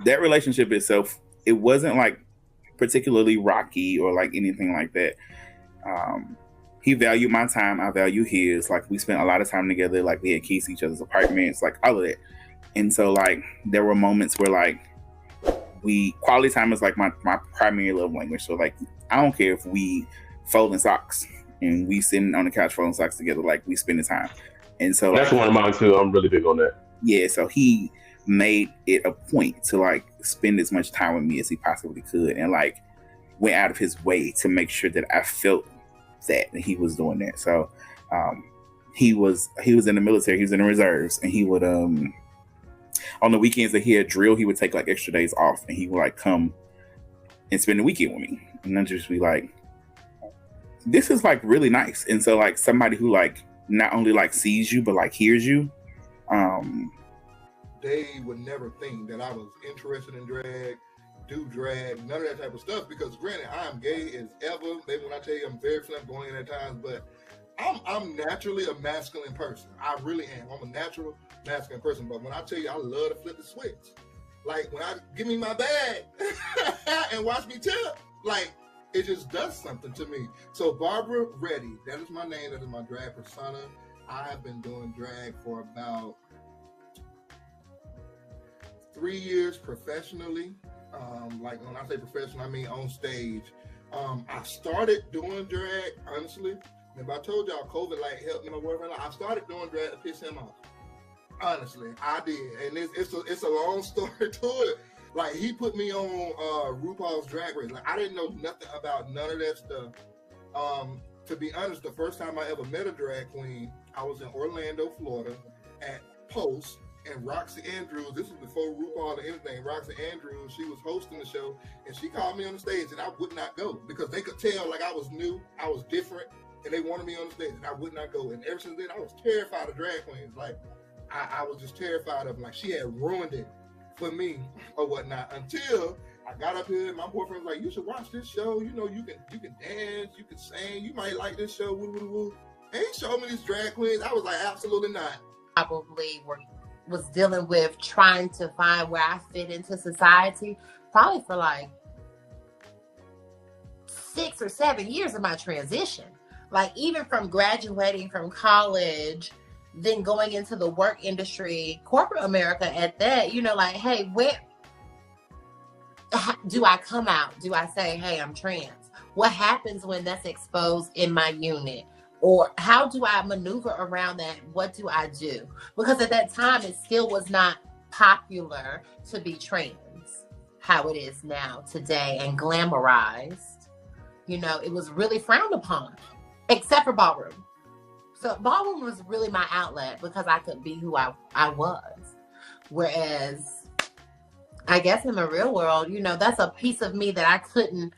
that relationship itself, it wasn't like particularly rocky or like anything like that. Um, he valued my time, I value his. Like we spent a lot of time together. Like we had keys to each other's apartments, like all of that. And so like there were moments where like we quality time is like my primary love language. So like I don't care if we folding socks and we sitting on the couch folding socks together, like we spend the time. And so That's like one of mine too. I'm really big on that. yeah, so he made it a point to like spend as much time with me as he possibly could, and like went out of his way to make sure that I felt that he was doing that. So um, he was in the military, he was in the reserves, and he would on the weekends that he had drill, he would take like extra days off, and he would like come and spend the weekend with me, and then just be like, "This is like really nice." And so like somebody who like not only like sees you but like hears you. Um, They would never think that I was interested in drag, do drag, none of that type of stuff. Because granted, I am gay as ever. Maybe when I tell you I'm very flamboyant at times, but I'm naturally a masculine person. I really am. I'm a natural masculine person. But when I tell you I love to flip the switch, like when I give me my bag and watch me tip, like it just does something to me. So Barbara Reddy, that is my name. That is my drag persona. I have been doing drag for about 3 years professionally. Like when I say professional, I mean on stage. I started doing drag, honestly. Remember I told y'all COVID like helped me my boyfriend. I started doing drag to piss him off. Honestly, I did, and it's a long story to it. Like he put me on RuPaul's Drag Race. Like I didn't know nothing about none of that stuff. To be honest, the first time I ever met a drag queen, I was in Orlando, Florida, at Post. And Roxy Andrews, this was before RuPaul or anything. Roxy Andrews, she was hosting the show, and she called me on the stage, and I would not go because they could tell like I was new, I was different, and they wanted me on the stage, and I would not go. And ever since then, I was terrified of drag queens. Like I was just terrified of them. Like she had ruined it for me or whatnot until I got up here, and my boyfriend was like, "You should watch this show. You know, you can dance, you can sing, you might like this show." Woo woo woo. And he showed me these drag queens. I was like, absolutely not. Probably was dealing with trying to find where I fit into society, probably for like 6 or 7 years of my transition. Like even from graduating from college, then going into the work industry, corporate America at that, you know, like, hey, where do I come out? Do I say, hey, I'm trans? What happens when that's exposed in my unit? Or how do I maneuver around that? What do I do? Because at that time, it still was not popular to be trans, how it is now today, and glamorized. You know, it was really frowned upon, except for ballroom. So ballroom was really my outlet because I could be who I was. Whereas, I guess in the real world, you know, that's a piece of me that I couldn't